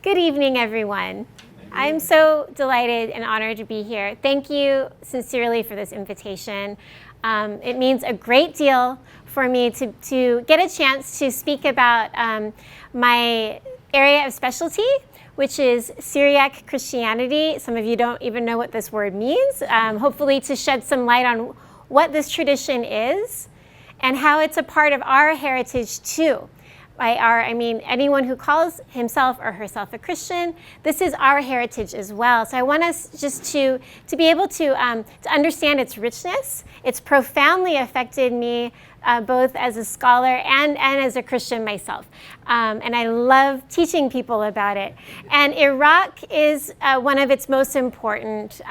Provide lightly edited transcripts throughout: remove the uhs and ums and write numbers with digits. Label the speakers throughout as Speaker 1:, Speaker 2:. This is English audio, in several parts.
Speaker 1: Good evening, everyone. I'm so delighted and honored to be here. Thank you sincerely for this invitation. It means a great deal for me to get a chance to speak about my area of specialty, which is Syriac Christianity. Some of you don't even know what this word means. Hopefully to shed some light on what this tradition is and how it's a part of our heritage too. By our, I mean anyone who calls himself or herself a Christian. This is our heritage as well. So I want us just to be able to understand its richness. It's profoundly affected me both as a scholar and as a Christian myself. And I love teaching people about it. And Iraq is one of its most important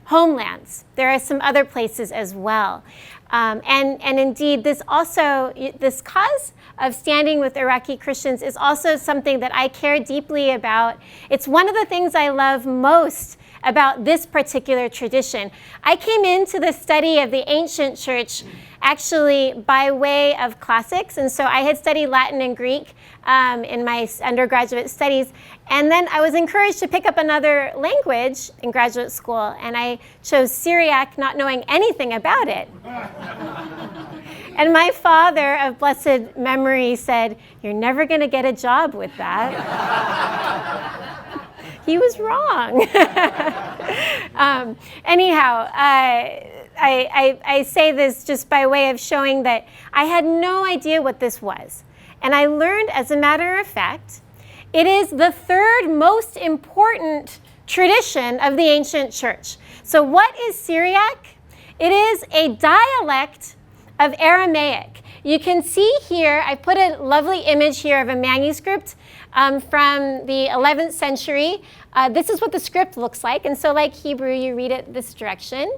Speaker 1: homelands. There are some other places as well. And indeed, this cause of standing with Iraqi Christians is also something that I care deeply about. It's one of the things I love most about this particular tradition. I came into the study of the ancient church actually by way of classics, and so I had studied Latin and Greek in my undergraduate studies, and then I was encouraged to pick up another language in graduate school, and I chose Syriac, not knowing anything about it. And my father of blessed memory said, "You're never going to get a job with that." He was wrong. Anyhow, I say this just by way of showing that I had no idea what this was. And I learned, as a matter of fact, it is the third most important tradition of the ancient church. So what is Syriac? It is a dialect of Aramaic. You can see here, I put a lovely image here of a manuscript from the 11th century. This is what the script looks like. And so like Hebrew, you read it this direction.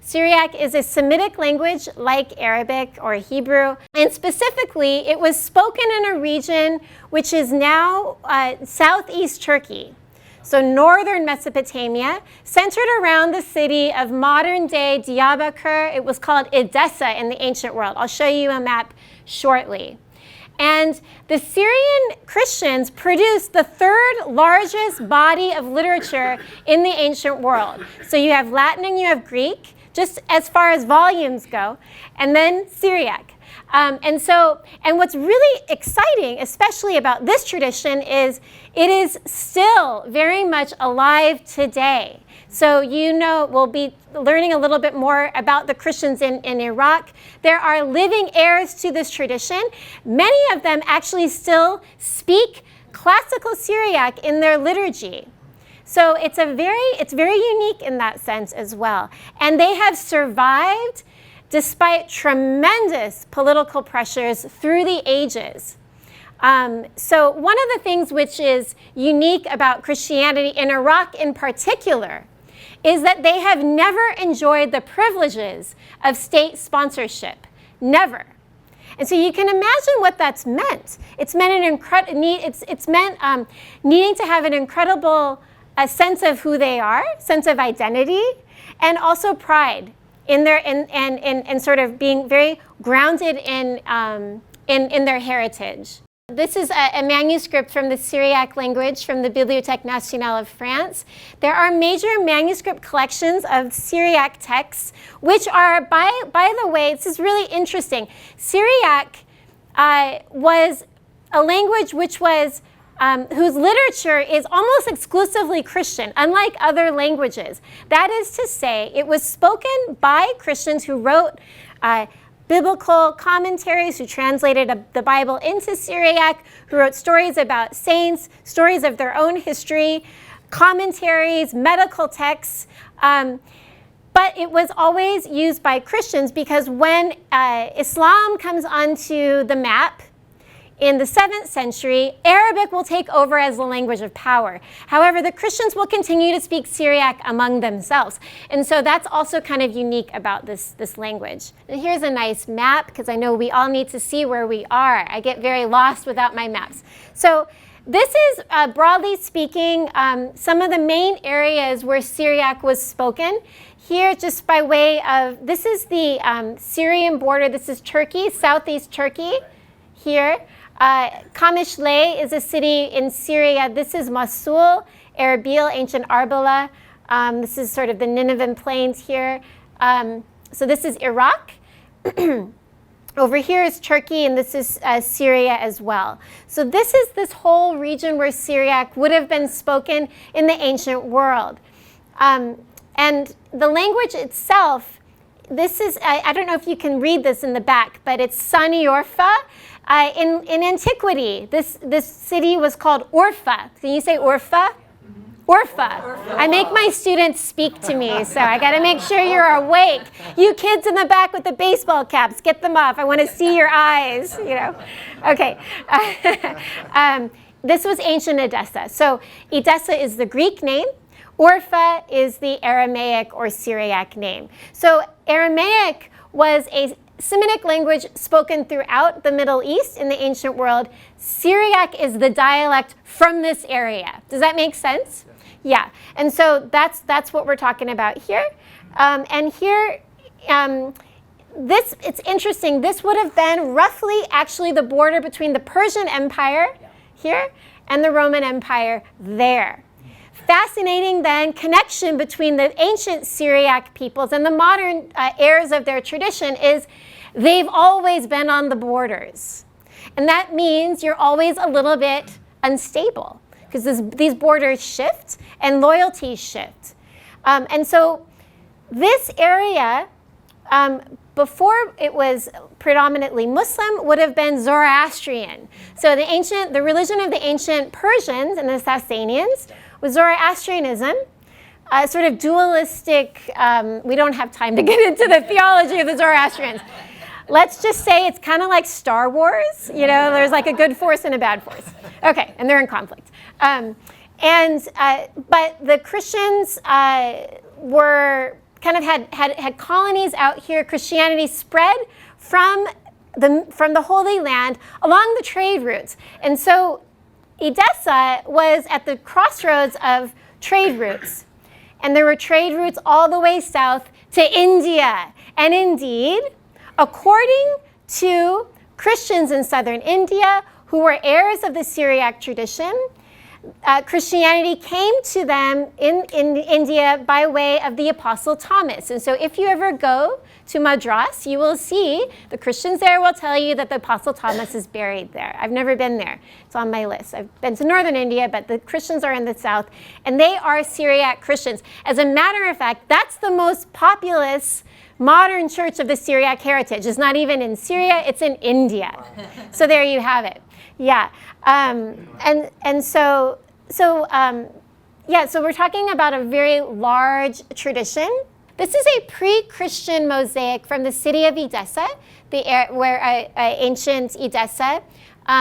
Speaker 1: Syriac is a Semitic language like Arabic or Hebrew. And specifically, it was spoken in a region which is now southeast Turkey. So northern Mesopotamia, centered around the city of modern-day Diyarbakir. It was called Edessa in the ancient world. I'll show you a map shortly. And the Syrian Christians produced the third largest body of literature in the ancient world. So you have Latin and you have Greek, just as far as volumes go, and then Syriac. And what's really exciting, especially about this tradition, is it is still very much alive today. So we'll be learning a little bit more about the Christians in Iraq. There are living heirs to this tradition. Many of them actually still speak classical Syriac in their liturgy. So it's very unique in that sense as well. And they have survived despite tremendous political pressures through the ages. So one of the things which is unique about Christianity in Iraq in particular is that they have never enjoyed the privileges of state sponsorship. Never. And so you can imagine what that's meant. It's meant needing to have an incredible sense of who they are, sense of identity, and also pride in their and sort of being very grounded in their heritage. This is a manuscript from the Syriac language from the Bibliothèque Nationale of France. There are major manuscript collections of Syriac texts, which are, by the way, this is really interesting. Syriac was a language which was whose literature is almost exclusively Christian, unlike other languages. That is to say, it was spoken by Christians who wrote biblical commentaries, who translated the Bible into Syriac, who wrote stories about saints, stories of their own history, commentaries, medical texts. But it was always used by Christians because when Islam comes onto the map, in the 7th century, Arabic will take over as the language of power. However, the Christians will continue to speak Syriac among themselves. And so that's also kind of unique about this language. And here's a nice map, because I know we all need to see where we are. I get very lost without my maps. So this is, broadly speaking, some of the main areas where Syriac was spoken. Here, just by way of, this is the Syrian border. This is Turkey, southeast Turkey here. Qamishli is a city in Syria. This is Mosul, Erbil, ancient Arbela. This is sort of the Ninevan Plains here. So this is Iraq. Over here is Turkey, and this is Syria as well. So this is this whole region where Syriac would have been spoken in the ancient world. And the language itself, this is, I don't know if you can read this in the back, but it's Sani-Orfa. In antiquity, this city was called Orpha. Can you say Orpha? Orpha. I make my students speak to me, so I got to make sure you're awake. You kids in the back with the baseball caps, get them off. I want to see your eyes, you know. Okay. This was ancient Edessa. So Edessa is the Greek name. Orpha is the Aramaic or Syriac name. So Aramaic was a Semitic language spoken throughout the Middle East in the ancient world. Syriac is the dialect from this area. Does that make sense? Yeah. And so that's what we're talking about here. And here, it's interesting. This would have been roughly actually the border between the Persian Empire here and the Roman Empire there. Fascinating then connection between the ancient Syriac peoples and the modern heirs of their tradition is they've always been on the borders. And that means you're always a little bit unstable because these borders shift and loyalties shift. And so this area, before it was predominantly Muslim, would have been Zoroastrian. So the religion of the ancient Persians and the Sasanians was Zoroastrianism, a sort of dualistic, we don't have time to get into the theology of the Zoroastrians. Let's just say it's kind of like Star Wars, you know, there's like a good force and a bad force. Okay, and they're in conflict. But the Christians were kind of had colonies out here. Christianity spread from the Holy Land along the trade routes. And so Edessa was at the crossroads of trade routes. And there were trade routes all the way south to India. And indeed, according to Christians in southern India who were heirs of the Syriac tradition, Christianity came to them in India by way of the Apostle Thomas. And so if you ever go to Madras, you will see the Christians there will tell you that the Apostle Thomas is buried there. I've never been there. It's on my list. I've been to northern India, but the Christians are in the south, and they are Syriac Christians. As a matter of fact, that's the most populous modern church of the Syriac heritage. It's not even in Syria, it's in India. So there you have it. Yeah. So we're talking about a very large tradition. This is a pre-Christian mosaic from the city of Edessa, ancient Edessa,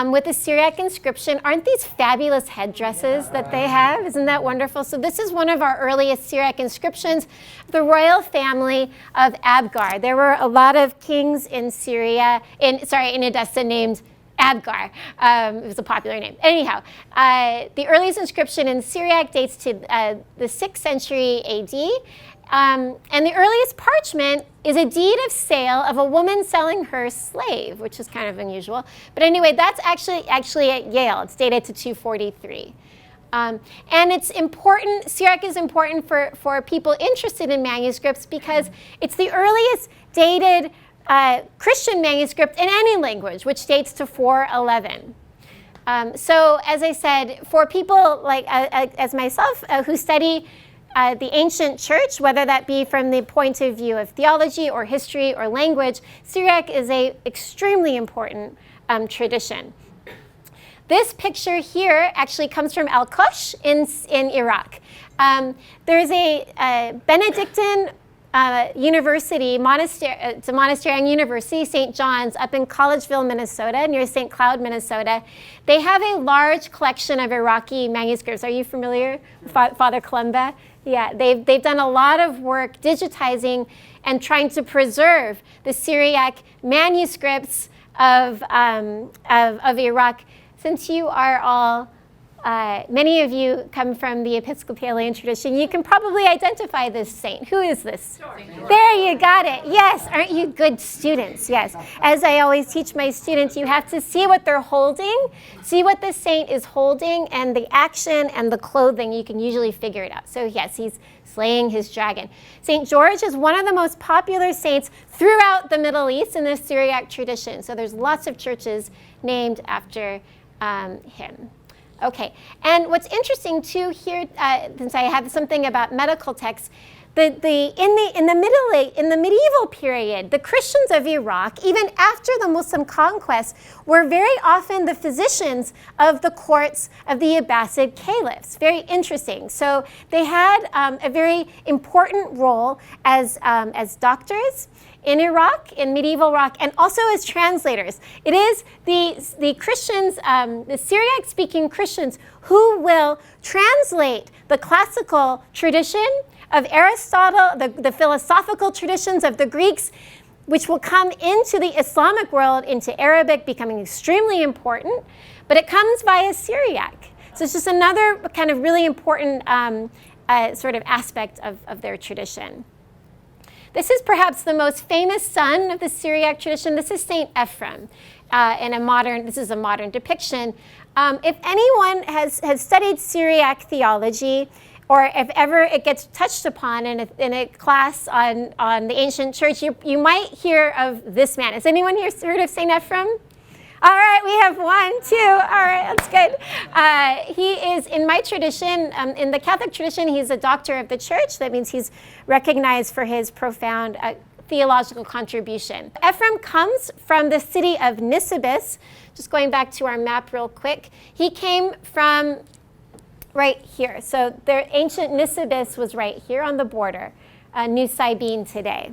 Speaker 1: with a Syriac inscription. Aren't these fabulous headdresses that they have? Isn't that wonderful? So this is one of our earliest Syriac inscriptions, the royal family of Abgar. There were a lot of kings in in Edessa named Abgar. It was a popular name. Anyhow, the earliest inscription in Syriac dates to the 6th century AD. And the earliest parchment is a deed of sale of a woman selling her slave, which is kind of unusual. But anyway, that's actually at Yale. It's dated to 243. And it's important, Syriac is important for people interested in manuscripts because it's the earliest dated Christian manuscript in any language, which dates to 411. So as I said, for people like as myself who study the ancient church, whether that be from the point of view of theology or history or language, Syriac is an extremely important tradition. This picture here actually comes from Al-Qush in Iraq. There's a Benedictine university, it's a monasterian university, St. John's, up in Collegeville, Minnesota, near St. Cloud, Minnesota. They have a large collection of Iraqi manuscripts. Are you familiar with Father Columba? Yeah, they've done a lot of work digitizing and trying to preserve the Syriac manuscripts of Iraq. Since you are all Many of you come from the Episcopalian tradition. You can probably identify this saint. Who is this? George. There, you got it. Yes. Aren't you good students? Yes. As I always teach my students, you have to see what they're holding, see what the saint is holding, and the action and the clothing, you can usually figure it out. So yes, he's slaying his dragon. St. George is one of the most popular saints throughout the Middle East in the Syriac tradition. So there's lots of churches named after him. Okay, and what's interesting too here, since I have something about medical texts, in the medieval period, the Christians of Iraq, even after the Muslim conquest, were very often the physicians of the courts of the Abbasid caliphs. Very interesting. So they had a very important role as doctors in Iraq, in medieval Iraq, and also as translators. It is the Christians, the Syriac-speaking Christians, who will translate the classical tradition of Aristotle, the philosophical traditions of the Greeks, which will come into the Islamic world, into Arabic, becoming extremely important, but it comes via Syriac. So it's just another kind of really important sort of aspect of their tradition. This is perhaps the most famous son of the Syriac tradition. This is Saint Ephrem, this is a modern depiction. If anyone has studied Syriac theology, or if ever it gets touched upon in a class on the ancient church, you might hear of this man. Has anyone here heard of Saint Ephrem? All right, we have 1, 2. All right, that's good. He is, in my tradition, in the Catholic tradition, he's a doctor of the church. That means he's recognized for his profound theological contribution. Ephrem comes from the city of Nisibis. Just going back to our map real quick. He came from right here. So the ancient Nisibis was right here on the border, New Sabine today.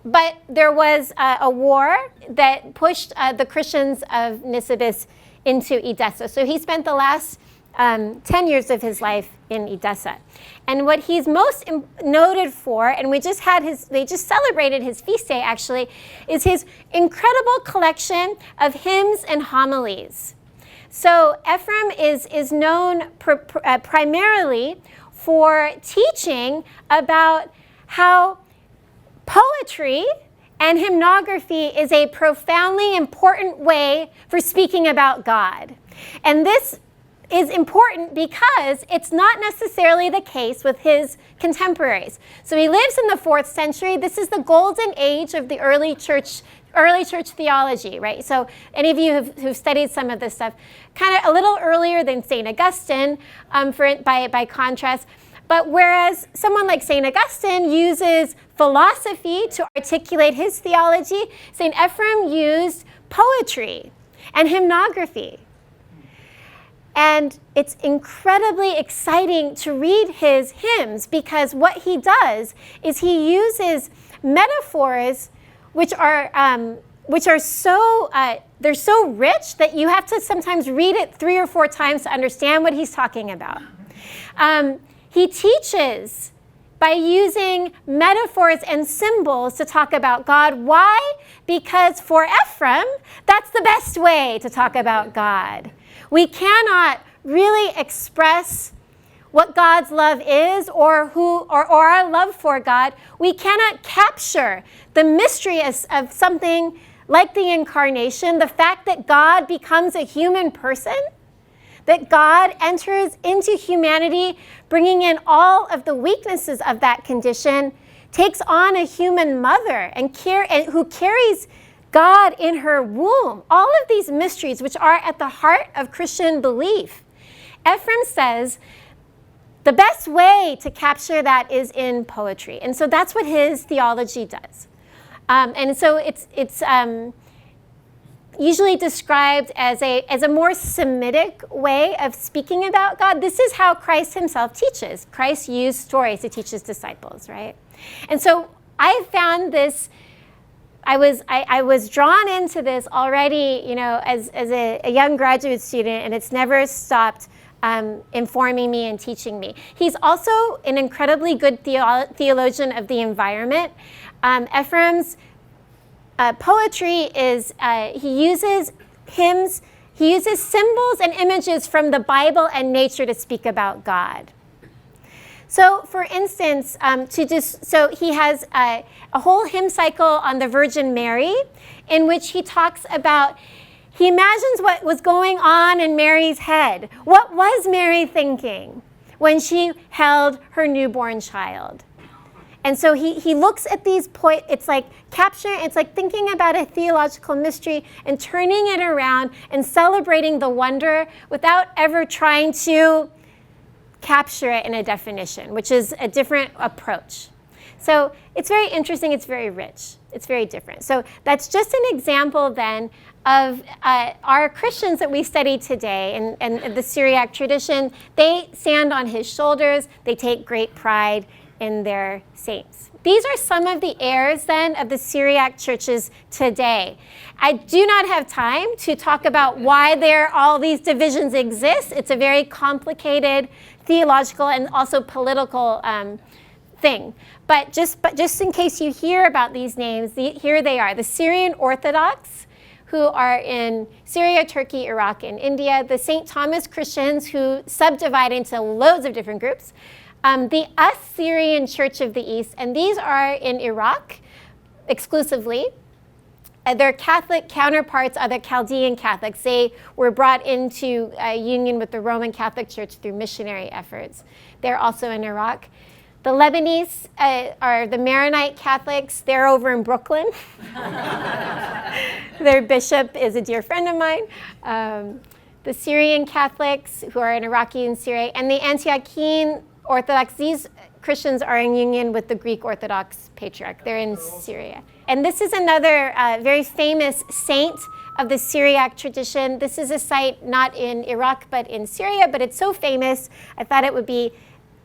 Speaker 1: But there was a war that pushed the Christians of Nisibis into Edessa. So he spent the last 10 years of his life in Edessa. And what he's most noted for, and they just celebrated his feast day actually, is his incredible collection of hymns and homilies. So Ephrem is known primarily for teaching about how poetry and hymnography is a profoundly important way for speaking about God. And this is important because it's not necessarily the case with his contemporaries. So he lives in the 4th century. This is the golden age of the early church theology, right? So any of you who've studied some of this stuff, kind of a little earlier than St. Augustine, by contrast. But whereas someone like St. Augustine uses philosophy to articulate his theology, St. Ephrem used poetry and hymnography. And it's incredibly exciting to read his hymns because what he does is he uses metaphors which are so they're so rich that you have to sometimes read it 3 or 4 times to understand what he's talking about. He teaches by using metaphors and symbols to talk about God. Why? Because for Ephrem, that's the best way to talk about God. We cannot really express what God's love is or our love for God. We cannot capture the mystery of something like the incarnation, the fact that God becomes a human person, that God enters into humanity, bringing in all of the weaknesses of that condition, takes on a human mother and who carries God in her womb. All of these mysteries which are at the heart of Christian belief. Ephrem says the best way to capture that is in poetry. And so that's what his theology does. And so it's usually described as a more Semitic way of speaking about God. This is how Christ himself teaches. Christ used stories to teach his disciples, right? And so I found this, I was drawn into this already, as a young graduate student, and it's never stopped informing me and teaching me. He's also an incredibly good theologian of the environment. Ephrem's poetry is, he uses hymns, He uses symbols and images from the Bible and nature to speak about God. So, for instance, he has a whole hymn cycle on the Virgin Mary, in which he talks about, he imagines what was going on in Mary's head. What was Mary thinking when she held her newborn child? And so he looks at these points. It's like capturing, it's like thinking about a theological mystery and turning it around and celebrating the wonder without ever trying to capture it in a definition, which is a different approach. So it's very interesting, it's very rich, it's very different. So that's just an example then of our Christians that we study today and the Syriac tradition. They stand on his shoulders, they take great pride in their saints. These are some of the heirs then of the Syriac churches today. I do not have time to talk about why all these divisions exist. It's a very complicated theological and also political thing. But just in case you hear about these names, here they are. The Syrian Orthodox, who are in Syria, Turkey, Iraq, and India. The St. Thomas Christians, who subdivide into loads of different groups. The Assyrian Church of the East, and these are in Iraq exclusively. Their Catholic counterparts are the Chaldean Catholics. They were brought into union with the Roman Catholic Church through missionary efforts. They're also in Iraq. The Lebanese are the Maronite Catholics. They're over in Brooklyn. Their bishop is a dear friend of mine. The Syrian Catholics, who are in Iraqi and Syria, and the Antiochian Orthodox, these Christians are in union with the Greek Orthodox Patriarch. They're in Syria. And this is another very famous saint of the Syriac tradition. This is a site not in Iraq, but in Syria, but it's so famous, I thought it would be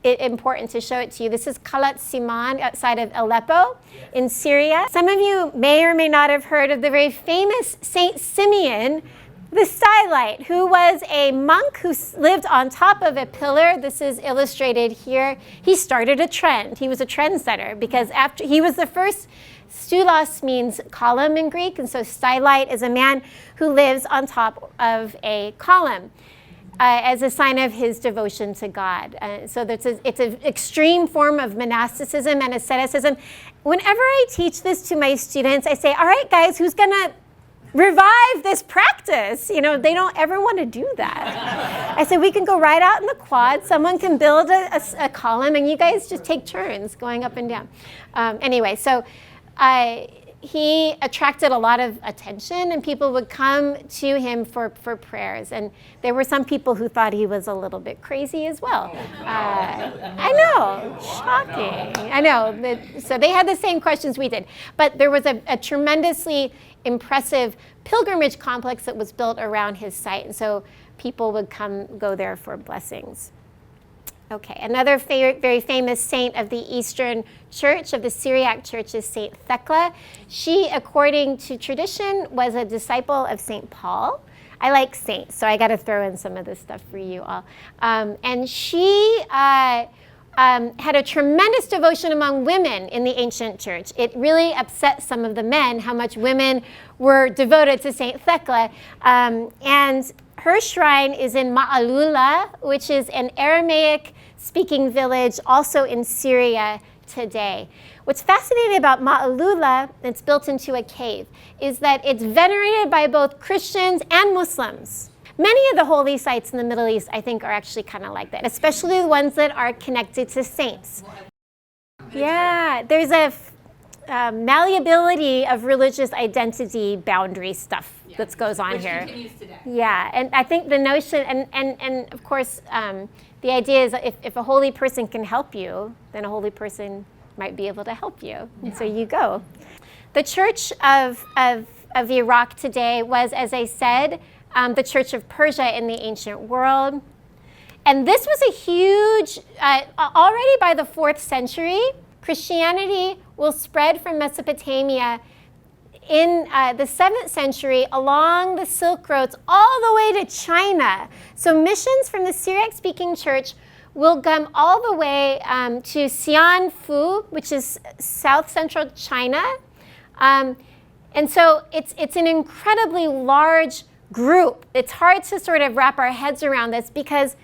Speaker 1: important to show it to you. This is Khalat Siman outside of Aleppo in Syria. Some of you may or may not have heard of the very famous Saint Simeon, the Stylite, who was a monk who lived on top of a pillar. This is illustrated here. He started a trend. He was a trendsetter because after he was the first. Stoulos means column in Greek, and so stylite is a man who lives on top of a column as a sign of his devotion to God. So it's an extreme form of monasticism and asceticism. Whenever I teach this to my students, I say, all right, guys, who's going to revive this practice? You know, they don't ever want to do that. I said, we can go right out in the quad. Someone can build a column, and you guys just take turns going up and down. Anyway, so he attracted a lot of attention, and people would come to him for prayers. And there were some people who thought he was a little bit crazy as well. I know, shocking. I know. So they had the same questions we did. But there was a tremendously impressive pilgrimage complex that was built around his site. And so people would go there for blessings. Okay, another very famous saint of the Eastern Church, of the Syriac Church, is Saint Thecla. She, according to tradition, was a disciple of Saint Paul. I like saints, so I got to throw in some of this stuff for you all. And she had a tremendous devotion among women in the ancient church. It really upset some of the men how much women were devoted to Saint Thecla. And her shrine is in Ma'alula, which is an Aramaic-speaking village also in Syria today. What's fascinating about Ma'alula, that's built into a cave, is that it's venerated by both Christians and Muslims. Many of the holy sites in the Middle East, I think, are actually kind of like that, especially the ones that are connected to saints. Yeah, there's a malleability of religious identity boundary stuff that goes on
Speaker 2: which
Speaker 1: here.
Speaker 2: Continues today.
Speaker 1: Yeah, and I think the notion, and of course, the idea is that if a holy person can help you, then a holy person might be able to help you. And so you go. The Church of Iraq today was, as I said, the Church of Persia in the ancient world. And this was a huge, already by the 4th century, Christianity will spread from Mesopotamia in the 7th century along the Silk Roads all the way to China. So missions from the Syriac-speaking church will come all the way to Xianfu, which is south-central China. And so it's an incredibly large group. It's hard to sort of wrap our heads around this because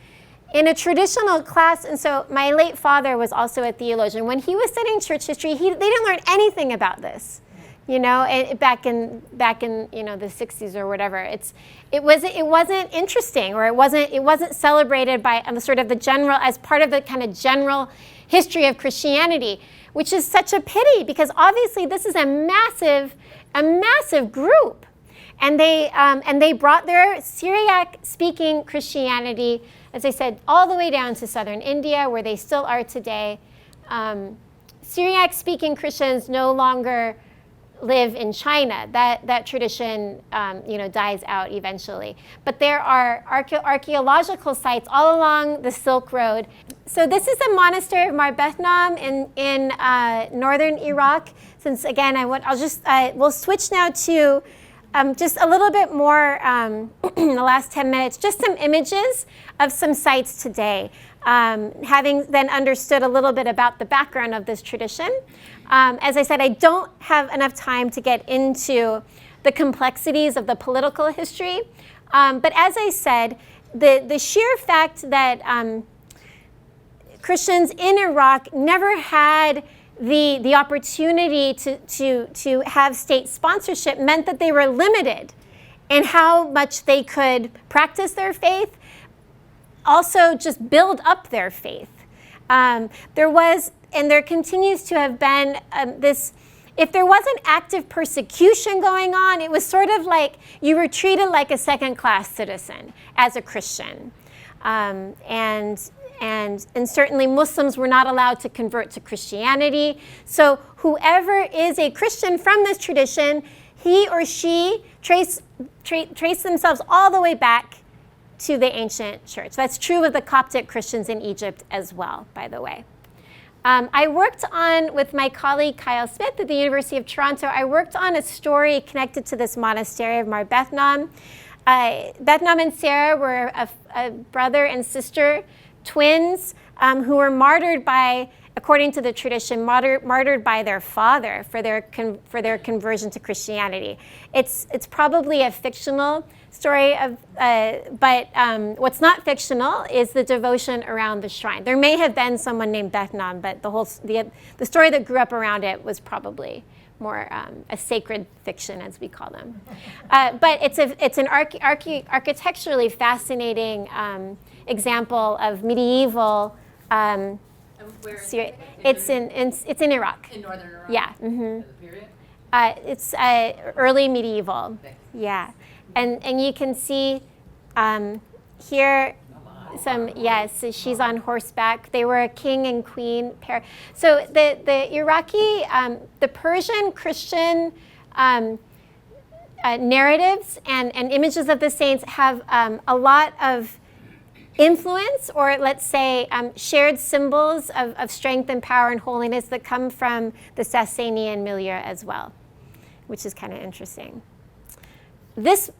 Speaker 1: in a traditional class, and so my late father was also a theologian. When he was studying church history, they didn't learn anything about this, back in the 60s or whatever. It wasn't interesting, or it wasn't celebrated by sort of the general, as part of the kind of general history of Christianity, which is such a pity because obviously this is a massive group. And they brought their Syriac-speaking Christianity, as I said, all the way down to southern India, where they still are today. Syriac-speaking Christians no longer live in China. That tradition, dies out eventually. But there are archaeological sites all along the Silk Road. So this is the monastery of Marbethnam in northern Iraq. Since again, we'll switch now to just a little bit more in the last 10 minutes, just some images of some sites today, having then understood a little bit about the background of this tradition. As I said, I don't have enough time to get into the complexities of the political history, but as I said, the sheer fact that Christians in Iraq never had the opportunity to have state sponsorship meant that they were limited in how much they could practice their faith, also just build up their faith. There was, and there continues to have been if there wasn't active persecution going on, it was sort of like you were treated like a second-class citizen as a Christian. And certainly Muslims were not allowed to convert to Christianity. So whoever is a Christian from this tradition, he or she trace themselves all the way back to the ancient church. That's true of the Coptic Christians in Egypt as well, by the way. I worked with my colleague Kyle Smith at the University of Toronto, I worked on a story connected to this monastery of Marbethnam. Bethnam and Sarah were a brother and sister, twins, who were martyred by, according to the tradition, martyred by their father for their conversion to Christianity. It's probably a fictional story but what's not fictional is the devotion around the shrine. There may have been someone named Bethnam, but the story that grew up around it was probably more a sacred fiction, as we call them. But it's an architecturally fascinating example of medieval.
Speaker 2: Where
Speaker 1: it's in Iraq.
Speaker 2: In northern Iraq.
Speaker 1: Yeah. Mm-hmm.
Speaker 2: The period.
Speaker 1: It's early medieval.
Speaker 2: Okay.
Speaker 1: Yeah, and you can see here some, yes, she's on horseback. They were a king and queen pair. So the Iraqi, the Persian Christian narratives and images of the saints have a lot of influence, or let's say shared symbols of strength and power and holiness that come from the Sasanian milieu as well, which is kind of interesting. This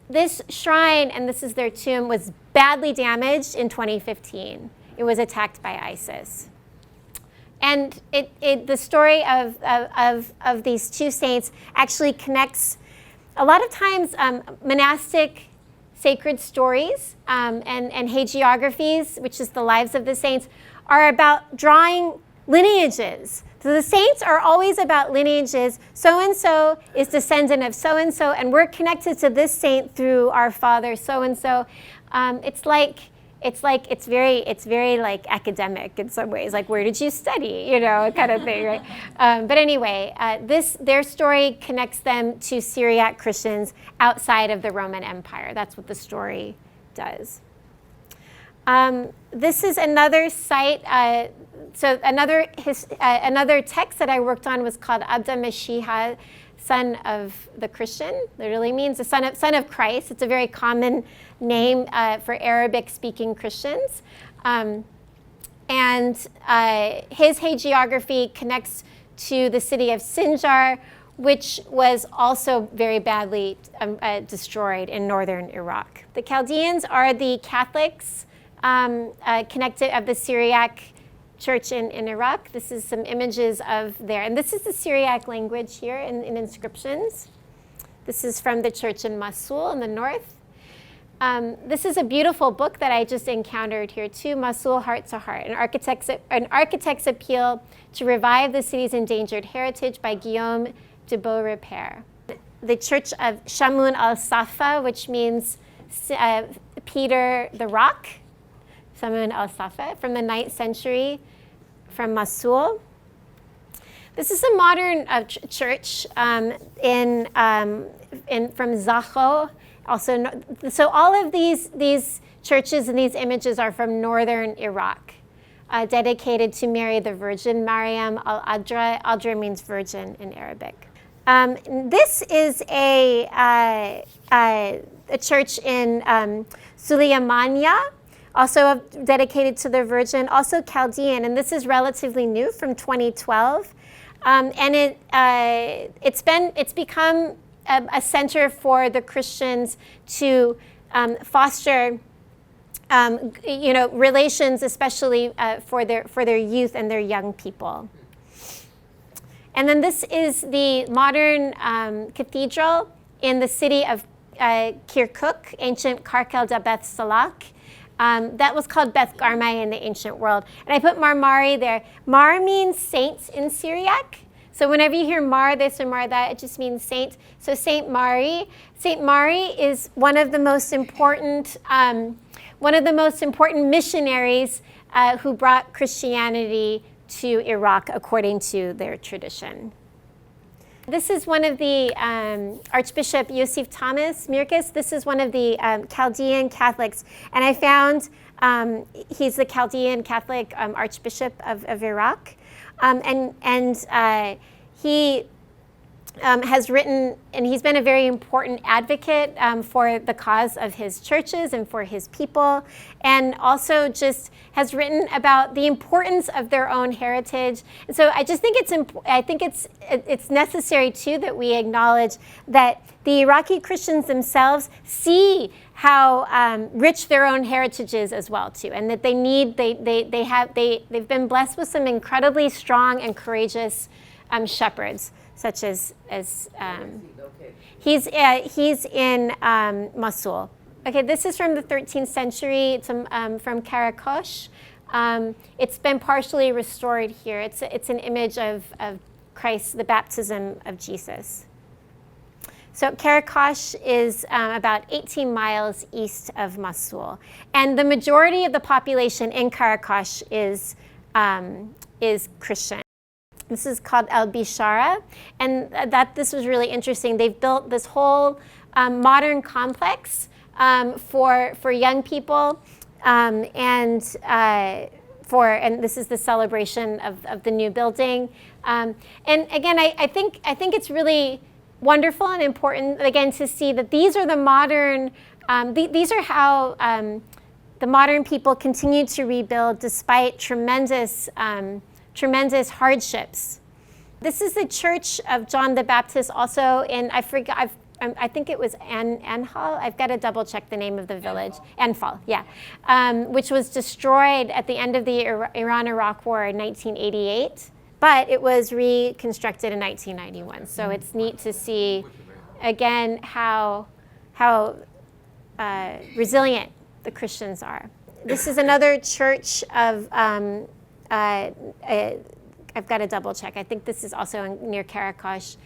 Speaker 1: shrine, and this is their tomb, was badly damaged in 2015. It was attacked by ISIS. And the story of these two saints actually connects a lot of times monastic sacred stories and hagiographies, which is the lives of the saints, are about drawing lineages. So the saints are always about lineages. So-and-so is descendant of so-and-so, and we're connected to this saint through our father so-and-so. It's very like academic in some ways, like where did you study, kind of thing, right? But anyway, their story connects them to Syriac Christians outside of the Roman Empire. That's what the story does. This is another site. So another text that I worked on was called Abda Mashiach, son of the Christian. Literally means the son of Christ. It's a very common name for Arabic-speaking Christians. And his hagiography connects to the city of Sinjar, which was also very badly destroyed in northern Iraq. The Chaldeans are the Catholics connected of the Syriac church in Iraq. This is some images of there. And this is the Syriac language here in inscriptions. This is from the church in Mosul in the north. This is a beautiful book that I just encountered here too, Mosul Heart to Heart, an architect's appeal to revive the city's endangered heritage by Guillaume de Beaurepaire. The Church of Shamun al-Safa, which means Peter the Rock, Shamun al-Safa, from the 9th century, from Mosul. This is a modern church from Zaho. Also, so all of these churches and these images are from northern Iraq, dedicated to Mary the Virgin, Maryam al-Adra. Adra means virgin in Arabic. This is a church in Suleymania, also dedicated to the Virgin, also Chaldean, and this is relatively new from 2012, and it's become a center for the Christians to foster, relations, especially for their youth and their young people. And then this is the modern cathedral in the city of Kirkuk, ancient Karkel da Beth Salak. That was called Beth Garmai in the ancient world. And I put Marmari there. Mar means saint in Syriac. So whenever you hear Mar this or Mar that, it just means saint. So Saint Mari. Saint Mari is one of the most important missionaries who brought Christianity to Iraq according to their tradition. This is one of the Archbishop Yosef Thomas Mirkis. This is one of the Chaldean Catholics, and I found he's the Chaldean Catholic Archbishop of Iraq, and he has written, and he's been a very important advocate for the cause of his churches and for his people, and also just has written about the importance of their own heritage. And so I just think it's necessary too that we acknowledge that the Iraqi Christians themselves see how rich their own heritage is as well too, and that they've been blessed with some incredibly strong and courageous shepherds, such as he's in Mosul. Okay, this is from the 13th century. It's from Karakosh. It's been partially restored here. It's an image of Christ, the baptism of Jesus. So Karakosh is about 18 miles east of Mosul, and the majority of the population in Karakosh is Christian. This is called El Bishara, and this was really interesting. They've built this whole modern complex for young people, and this is the celebration of the new building. And again, I think it's really wonderful and important again to see that these are the modern. These are how the modern people continue to rebuild despite tremendous hardships. This is the Church of John the Baptist, also in, I think it was Anfal. I've got to double check the name of the village. Anfal, yeah. Which was destroyed at the end of the Iran-Iraq War in 1988, but it was reconstructed in 1991. So it's neat to see, again, how resilient the Christians are. This is another church of I've got to double check. I think this is also near Karakosh.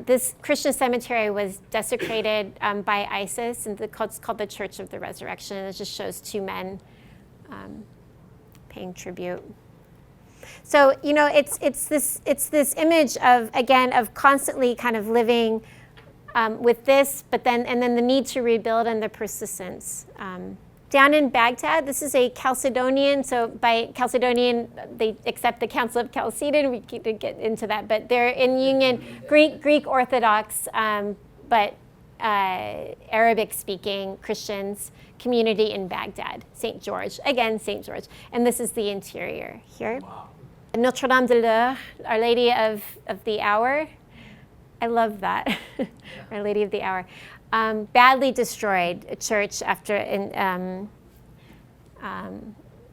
Speaker 1: This Christian cemetery was desecrated by ISIS, and it's called the Church of the Resurrection. And it just shows two men paying tribute. So it's this image of constantly kind of living with this, but then the need to rebuild and the persistence. Down in Baghdad, this is a Chalcedonian. So by Chalcedonian, they accept the Council of Chalcedon. We can get into that, but they're in union Greek Orthodox, but Arabic-speaking Christians community in Baghdad. St. George, again, St. George. And this is the interior here. Wow. Notre Dame de l'Heure, Our Lady of the Hour. I love that, Our Lady of the Hour. Badly destroyed a church after,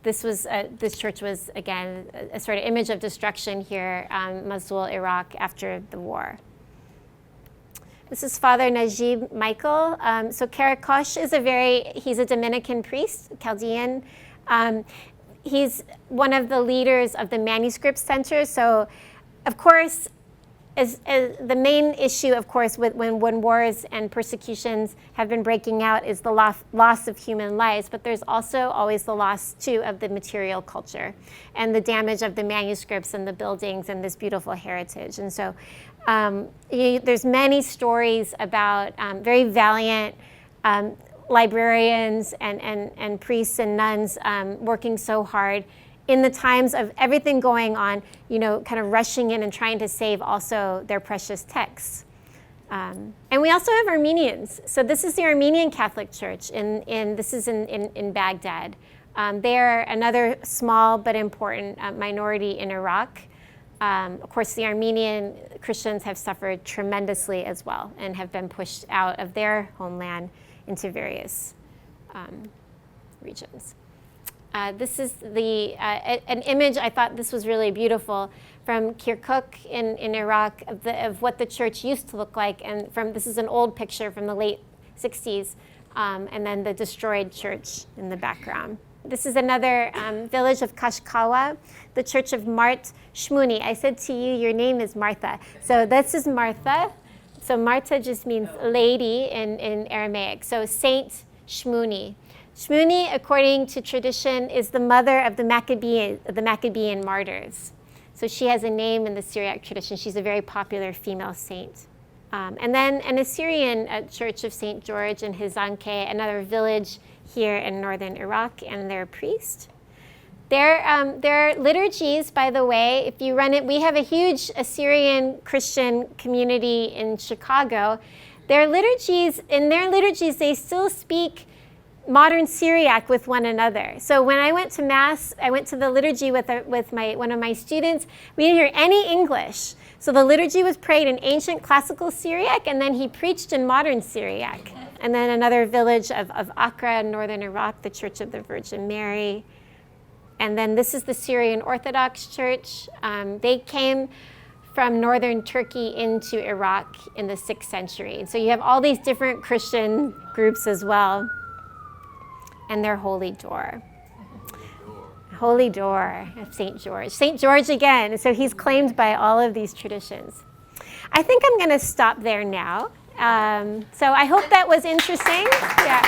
Speaker 1: this church was, again, a sort of image of destruction here, Mosul, Iraq, after the war. This is Father Najib Michael. So Karakosh he's a Dominican priest, Chaldean. He's one of the leaders of the Manuscript Center. So, of course, as the main issue, of course, when wars and persecutions have been breaking out is the loss of human lives, but there's also always the loss, too, of the material culture and the damage of the manuscripts and the buildings and this beautiful heritage. And so there's many stories about very valiant librarians and priests and nuns working so hard in the times of everything going on, kind of rushing in and trying to save also their precious texts. And we also have Armenians. So this is the Armenian Catholic Church, this is in Baghdad. They're another small but important minority in Iraq. Of course, the Armenian Christians have suffered tremendously as well and have been pushed out of their homeland into various regions. This is an image. I thought this was really beautiful from Kirkuk in Iraq of what the church used to look like. And this is an old picture from the late 60s, and then the destroyed church in the background. This is another village of Kashkawa, the church of Mart Shmuni. I said to you, your name is Martha. So this is Martha. So Martha just means lady in Aramaic. So Saint Shmuni. Shmuni, according to tradition, is the mother of the Maccabean martyrs. So she has a name in the Syriac tradition. She's a very popular female saint. And then an Assyrian church of St. George in Hizanke, another village here in northern Iraq, and their priest. Their liturgies, by the way, if you run it, we have a huge Assyrian Christian community in Chicago. In their liturgies, they still speak modern Syriac with one another. So when I went to Mass, I went to the liturgy with one of my students. We didn't hear any English. So the liturgy was prayed in ancient classical Syriac, and then he preached in modern Syriac. And then another village of Accra in northern Iraq, the Church of the Virgin Mary. And then this is the Syrian Orthodox Church. They came from northern Turkey into Iraq in the 6th century. So you have all these different Christian groups as well. And their Holy Door. Holy Door of St. George. St. George again. So he's claimed by all of these traditions. I think I'm going to stop there now. So I hope that was interesting. Yeah.